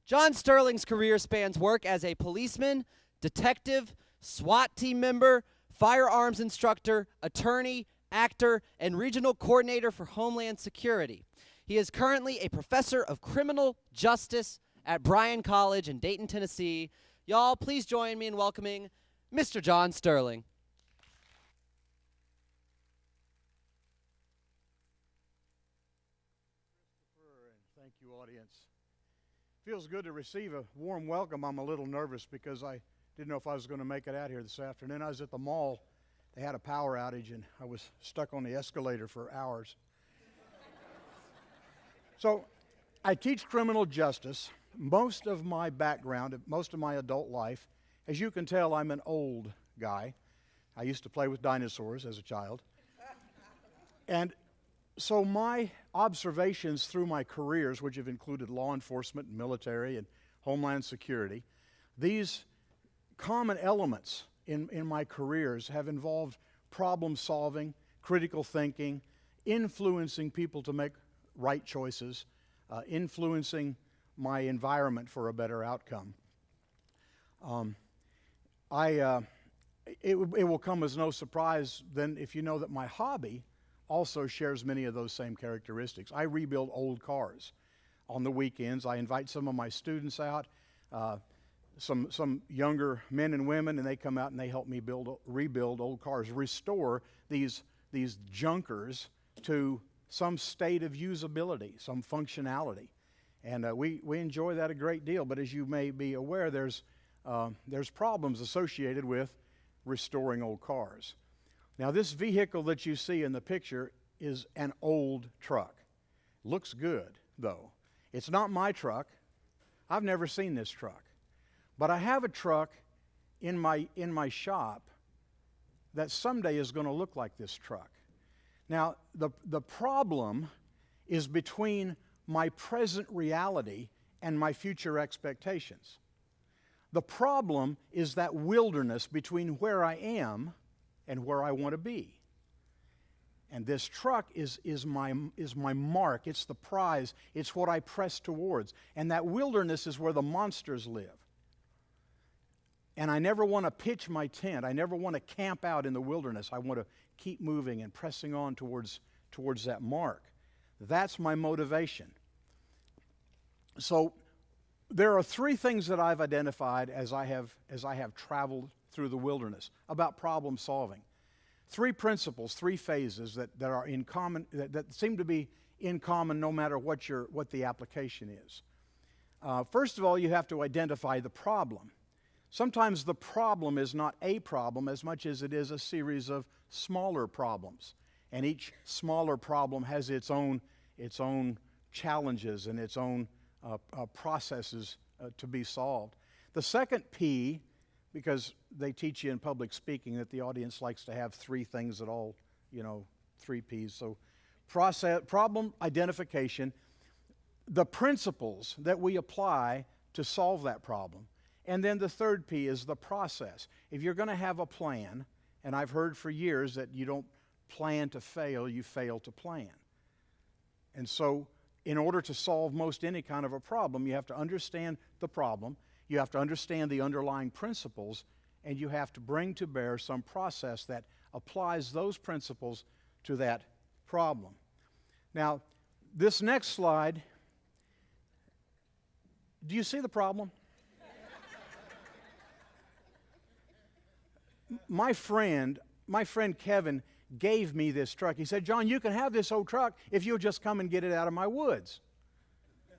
John Sterling's career spans work as a policeman, detective, SWAT team member, firearms instructor, attorney, actor, and regional coordinator for Homeland Security. He is currently a professor of criminal justice at Bryan College in Dayton, Tennessee. Y'all, please join me in welcoming Mr. John Sterling. And thank you, audience. Feels good to receive a warm welcome. I'm a little nervous because I didn't know if I was going to make it out here this afternoon. I was at the mall. They had a power outage, and I was stuck on the escalator for hours. So I teach criminal justice. Most of my background, most of my adult life, as you can tell, I'm an old guy. I used to play with dinosaurs as a child. And so my observations through my careers, which have included law enforcement, military, and homeland security, these common elements in my careers have involved problem solving, critical thinking, influencing people to make right choices, influencing my environment for a better outcome. It will come as no surprise then if you know that my hobby also shares many of those same characteristics. I rebuild old cars. On the weekends, I invite some of my students out, some younger men and women, and they come out and they help me rebuild old cars, restore these junkers to some state of usability, some functionality. And we enjoy that a great deal, but as you may be aware, there's problems associated with restoring old cars. Now, this vehicle that you see in the picture is an old truck. Looks good, though. It's not my truck. I've never seen this truck. But I have a truck in my shop that someday is going to look like this truck. Now, the problem is between my present reality and my future expectations. The problem is that wilderness between where I am and where I want to be. And this truck is my mark. It's the prize. It's what I press towards. And that wilderness is where the monsters live. And I never want to pitch my tent. I never want to camp out in the wilderness. I want to keep moving and pressing on towards that mark. That's my motivation. So there are three things that I've identified as I have traveled through the wilderness about problem solving. Three principles, three phases that are in common, that seem to be in common no matter what the application is. First of all, you have to identify the problem. Sometimes the problem is not a problem as much as it is a series of smaller problems. And each smaller problem has its own challenges and its own processes to be solved. The second P, because they teach you in public speaking that the audience likes to have three things that all, three Ps. So problem identification, the principles that we apply to solve that problem. And then the third P is the process. If you're going to have a plan, and I've heard for years that you don't plan to fail, you fail to plan. And so in order to solve most any kind of a problem, you have to understand the problem, you have to understand the underlying principles, and you have to bring to bear some process that applies those principles to that problem. Now, this next slide, do you see the problem? My friend Kevin gave me this truck. He said, "John, you can have this old truck if you'll just come and get it out of my woods."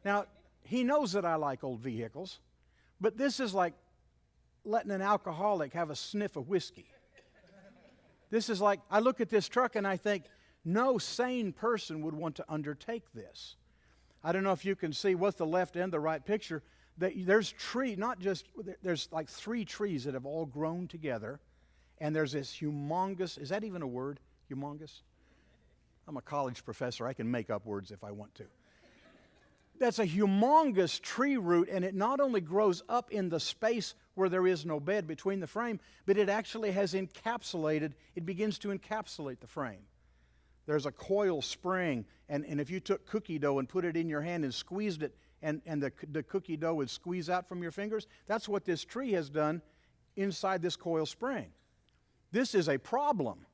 Now, he knows that I like old vehicles, but this is like letting an alcoholic have a sniff of whiskey. This is like, I look at this truck and I think, no sane person would want to undertake this. I don't know if you can see with the left and the right picture, that there's there's like three trees that have all grown together. And there's this humongous, is that even a word, humongous? I'm a college professor. I can make up words if I want to. That's a humongous tree root, and it not only grows up in the space where there is no bed between the frame, but it actually has encapsulated, it begins to encapsulate the frame. There's a coil spring, and if you took cookie dough and put it in your hand and squeezed it and the cookie dough would squeeze out from your fingers. That's what this tree has done inside this coil spring. This is a problem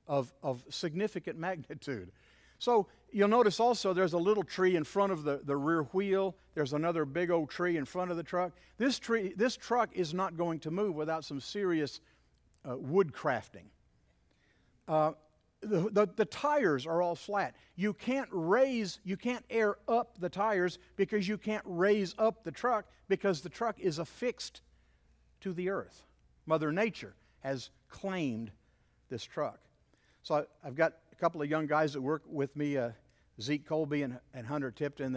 of significant magnitude. So you'll notice also there's a little tree in front of the rear wheel. There's another big old tree in front of the truck. This truck is not going to move without some serious wood crafting. The tires are all flat. You can't air up the tires because you can't raise up the truck because the truck is affixed to the earth. Mother Nature has claimed this truck. So I've got a couple of young guys that work with me, Zeke Colby and Hunter Tipton.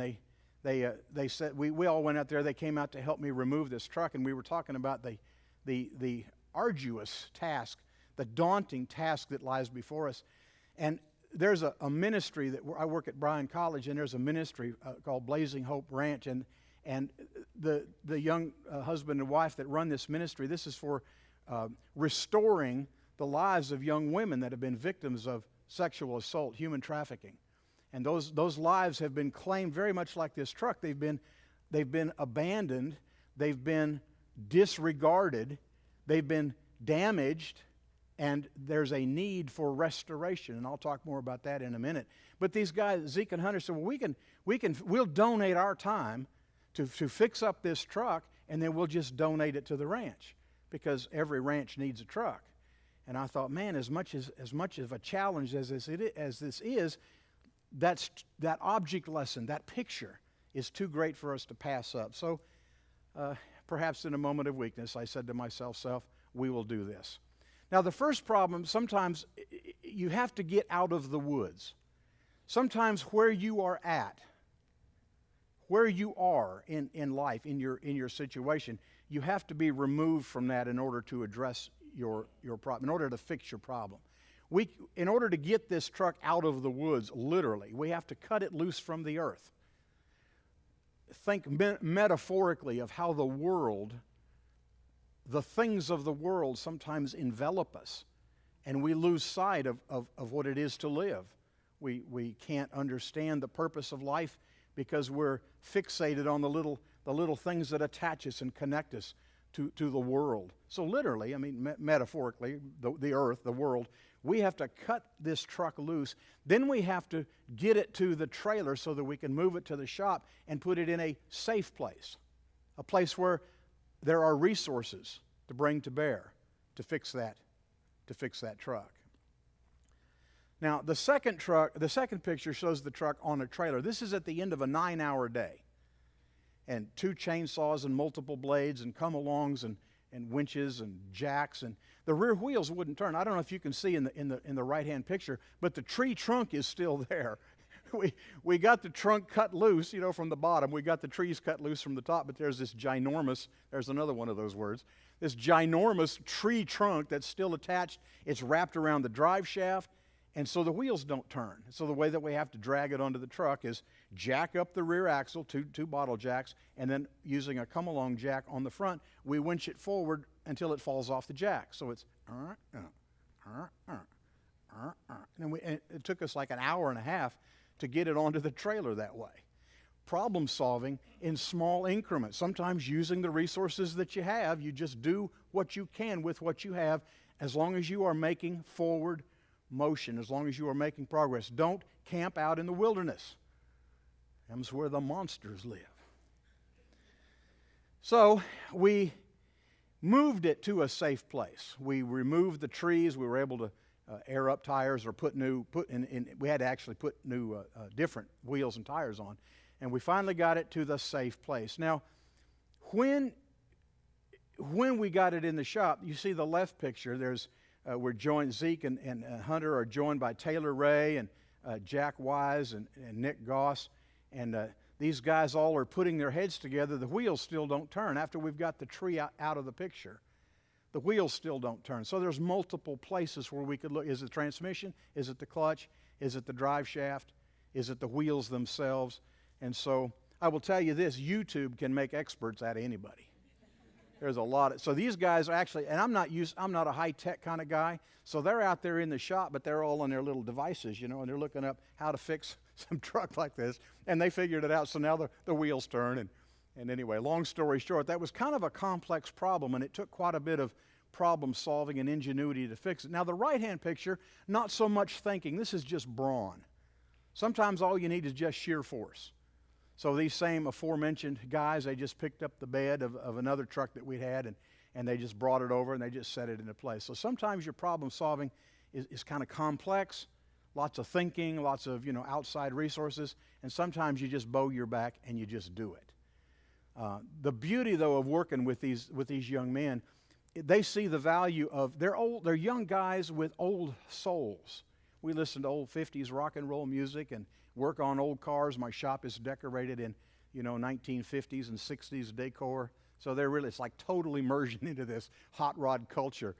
They said we all went out there. They came out to help me remove this truck, and we were talking about the arduous task, the daunting task that lies before us. And there's a ministry that I work at Bryan College, and there's a ministry called Blazing Hope Ranch, and the young husband and wife that run this ministry, this is for restoring the lives of young women that have been victims of sexual assault, human trafficking. And those lives have been claimed very much like this truck. They've been abandoned, they've been disregarded, they've been damaged, and there's a need for restoration. And I'll talk more about that in a minute. But these guys, Zeke and Hunter, said, well, we'll donate our time to fix up this truck, and then we'll just donate it to the ranch, because every ranch needs a truck. And I thought, man, as much of a challenge as this is, that object lesson, that picture, is too great for us to pass up. So perhaps in a moment of weakness, I said to myself, we will do this. Now, the first problem, sometimes you have to get out of the woods. Sometimes where you are at, where you are in life, in your situation, you have to be removed from that in order to address your problem, in order to fix your problem. In order to get this truck out of the woods, literally, we have to cut it loose from the earth. Think metaphorically of how the world, the things of the world sometimes envelop us, and we lose sight of what it is to live. We can't understand the purpose of life because we're fixated on the little things that attach us and connect us to the world. So literally, I mean metaphorically, the earth, the world, we have to cut this truck loose. Then we have to get it to the trailer so that we can move it to the shop and put it in a safe place, a place where there are resources to bring to bear to fix that truck. Now, the second picture shows the truck on a trailer. This is at the end of a 9-hour day. And 2 chainsaws and multiple blades and come-alongs and winches and jacks, and the rear wheels wouldn't turn. I don't know if you can see in the right-hand picture, but the tree trunk is still there. We got the trunk cut loose, from the bottom. We got the trees cut loose from the top, but there's this ginormous, there's another one of those words, this ginormous tree trunk that's still attached. It's wrapped around the drive shaft, and so the wheels don't turn. So the way that we have to drag it onto the truck is jack up the rear axle, two bottle jacks, and then using a come-along jack on the front, we winch it forward until it falls off the jack. So it's and it took us like an hour and a half to get it onto the trailer that way. Problem solving in small increments. Sometimes using the resources that you have, you just do what you can with what you have, as long as you are making forward motion, as long as you are making progress. Don't camp out in the wilderness. That's where the monsters live. So we moved it to a safe place. We removed the trees. We were able to air up tires or we had to actually put new different wheels and tires on. And we finally got it to the safe place. Now, when we got it in the shop, you see the left picture, we're joined, Zeke and Hunter are joined by Taylor Ray and Jack Wise and Nick Goss. And these guys all are putting their heads together. The wheels still don't turn. After we've got the tree out of the picture, the wheels still don't turn. So there's multiple places where we could look. Is it the transmission? Is it the clutch? Is it the drive shaft? Is it the wheels themselves? And so I will tell you this, YouTube can make experts out of anybody. There's a lot so these guys are actually, and I'm not a high-tech kind of guy, so they're out there in the shop, but they're all on their little devices, and they're looking up how to fix some truck like this, and they figured it out. So now the wheels turn. And anyway, long story short, that was kind of a complex problem, and it took quite a bit of problem solving and ingenuity to fix it. Now the right-hand picture, not so much thinking. This is just brawn. Sometimes all you need is just sheer force. So these same aforementioned guys, they just picked up the bed of another truck that we'd had, and they just brought it over and they just set it into place. So sometimes your problem solving is kind of complex, lots of thinking, lots of outside resources, and sometimes you just bow your back and you just do it. The beauty, though, of working with these young men, they see the value of they're young guys with old souls. We listen to old 50s rock and roll music and work on old cars. My shop is decorated in 1950s and 60s decor. So it's like total immersion into this hot rod culture.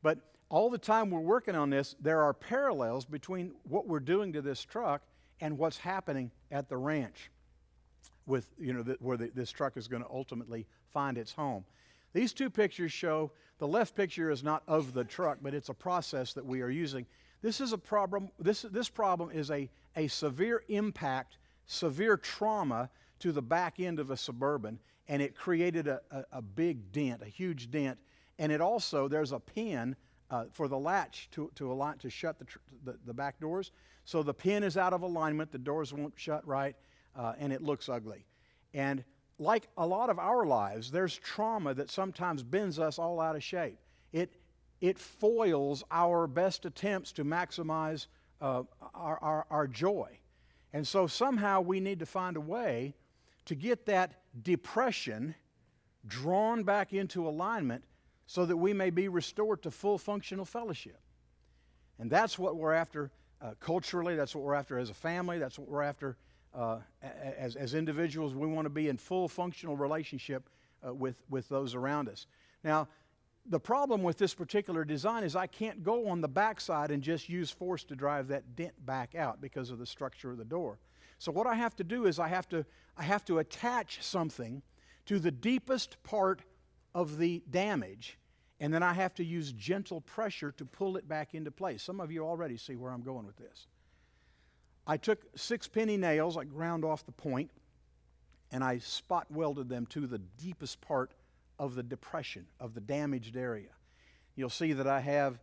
But all the time we're working on this, there are parallels between what we're doing to this truck and what's happening at the ranch with where this truck is going to ultimately find its home. These two pictures show, the left picture is not of the truck, but it's a process that we are using. This is a problem. This problem is a severe impact, severe trauma to the back end of a Suburban, and it created a big dent, a huge dent. And it also, there's a pin for the latch to shut the back doors. So the pin is out of alignment, the doors won't shut right, and it looks ugly. And like a lot of our lives, there's trauma that sometimes bends us all out of shape. It foils our best attempts to maximize our joy. And so somehow we need to find a way to get that depression drawn back into alignment so that we may be restored to full functional fellowship. And that's what we're after culturally, that's what we're after as a family, that's what we're after as individuals. We want to be in full functional relationship with those around us. Now, the problem with this particular design is I can't go on the backside and just use force to drive that dent back out because of the structure of the door. So what I have to do is I have to attach something to the deepest part of the damage, and then I have to use gentle pressure to pull it back into place. Some of you already see where I'm going with this. I took 6 penny nails, I ground off the point, and I spot welded them to the deepest part of the depression, of the damaged area. You'll see that I have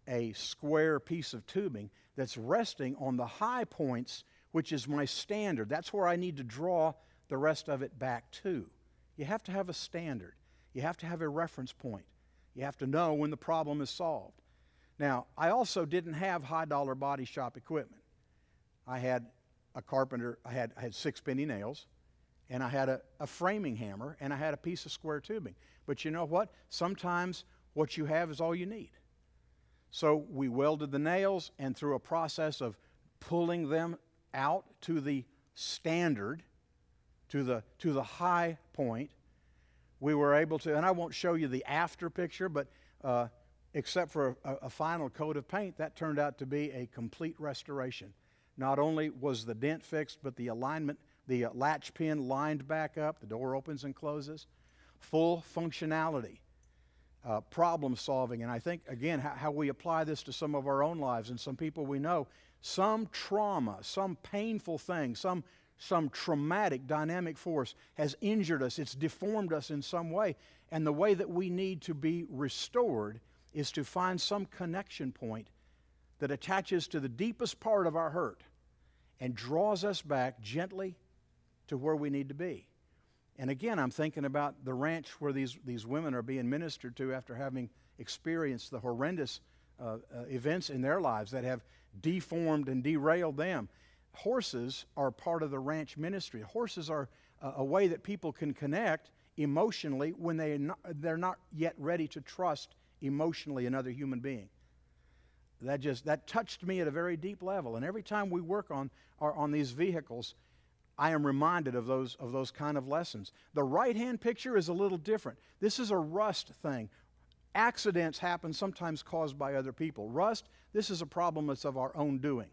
a square piece of tubing that's resting on the high points, which is my standard. That's where I need to draw the rest of it back to. You have to have a standard. You have to have a reference point. You have to know when the problem is solved. Now, I also didn't have high-dollar body shop equipment. I had a carpenter, I had 6 penny nails, and I had a framing hammer, and I had a piece of square tubing. But you know what? Sometimes what you have is all you need. So we welded the nails, and through a process of pulling them out to the standard, to the high point, we were able to, and I won't show you the after picture, but except for a final coat of paint, that turned out to be a complete restoration. Not only was the dent fixed, but the alignment, the latch pin lined back up, the door opens and closes, full functionality, problem solving. And I think, again, how we apply this to some of our own lives and some people we know, some trauma, some painful thing, some traumatic dynamic force has injured us, it's deformed us in some way. And the way that we need to be restored is to find some connection point that attaches to the deepest part of our hurt and draws us back gently to where we need to be. And again, I'm thinking about the ranch where these women are being ministered to after having experienced the horrendous events in their lives that have deformed and derailed them. Horses are part of the ranch ministry. Horses are a way that people can connect emotionally when they're not yet ready to trust emotionally another human being. That touched me at a very deep level. And every time we work on these vehicles, I am reminded of those kind of lessons. The right-hand picture is a little different. This is a rust thing. Accidents happen sometimes caused by other people. Rust, this is a problem that's of our own doing.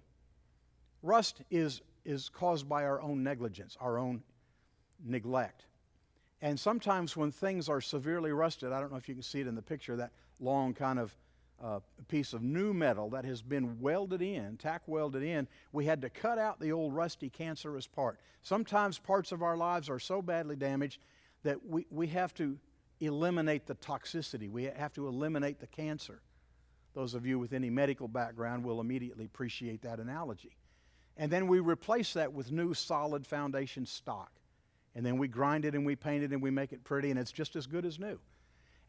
Rust is caused by our own negligence, our own neglect. And sometimes when things are severely rusted, I don't know if you can see it in the picture, that long kind of piece of new metal that has been welded in, tack welded in. We had to cut out the old rusty cancerous part. Sometimes parts of our lives are so badly damaged that we have to eliminate the toxicity. We have to eliminate the cancer. Those of you with any medical background will immediately appreciate that analogy. And then we replace that with new solid foundation stock. And then we grind it and we paint it and we make it pretty, and it's just as good as new.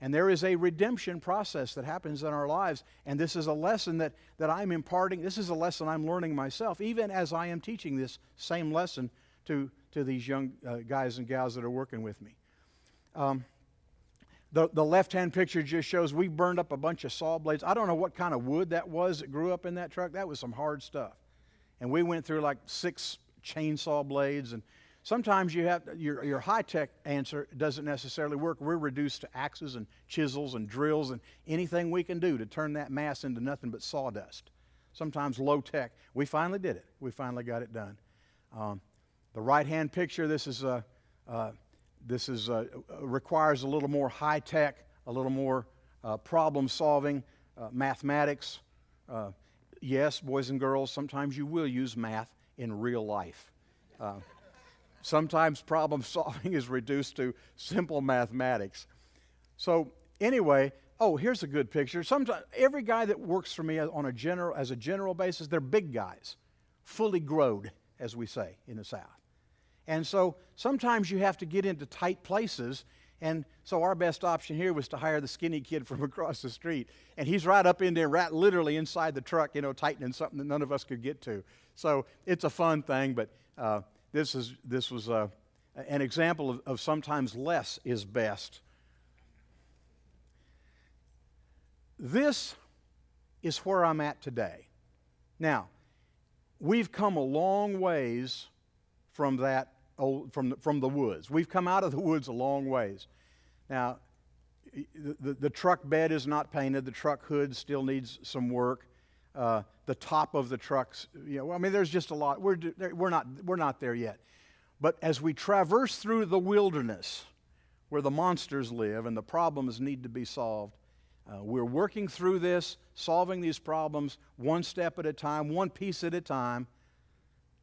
And there is a redemption process that happens in our lives, and this is a lesson that I'm imparting. This is a lesson I'm learning myself, even as I am teaching this same lesson to these young guys and gals that are working with me. The left-hand picture just shows we burned up a bunch of saw blades. I don't know what kind of wood that was that grew up in that truck. That was some hard stuff. And we went through like 6 chainsaw blades, and sometimes you have your high-tech answer doesn't necessarily work. We're reduced to axes and chisels and drills and anything we can do to turn that mass into nothing but sawdust. Sometimes low-tech. We finally did it. We finally got it done. The right-hand picture, this requires a little more high-tech, a little more problem-solving, mathematics. Yes, boys and girls, sometimes you will use math in real life. Sometimes problem solving is reduced to simple mathematics. So anyway, here's a good picture. Sometimes every guy that works for me as a general basis, they're big guys, fully growed, as we say in the South. And so sometimes you have to get into tight places, and so our best option here was to hire the skinny kid from across the street. And he's right up in there, right literally inside the truck, tightening something that none of us could get to. So it's a fun thing, but this was an example of sometimes less is best. This is where I'm at today. Now, we've come a long ways from that from the woods. We've come out of the woods a long ways. Now, the truck bed is not painted. The truck hood still needs some work. The top of the trucks, there's just a lot. We're not there yet. But as we traverse through the wilderness where the monsters live and the problems need to be solved, we're working through this, solving these problems one step at a time, one piece at a time,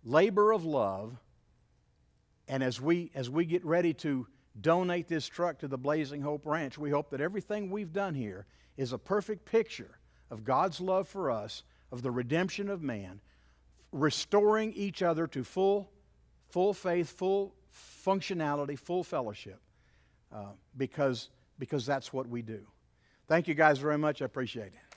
labor of love. And as we get ready to donate this truck to the Blazing Hope Ranch, we hope that everything we've done here is a perfect picture of God's love for us, of the redemption of man, restoring each other to full faith, full functionality, full fellowship, because that's what we do. Thank you guys very much. I appreciate it.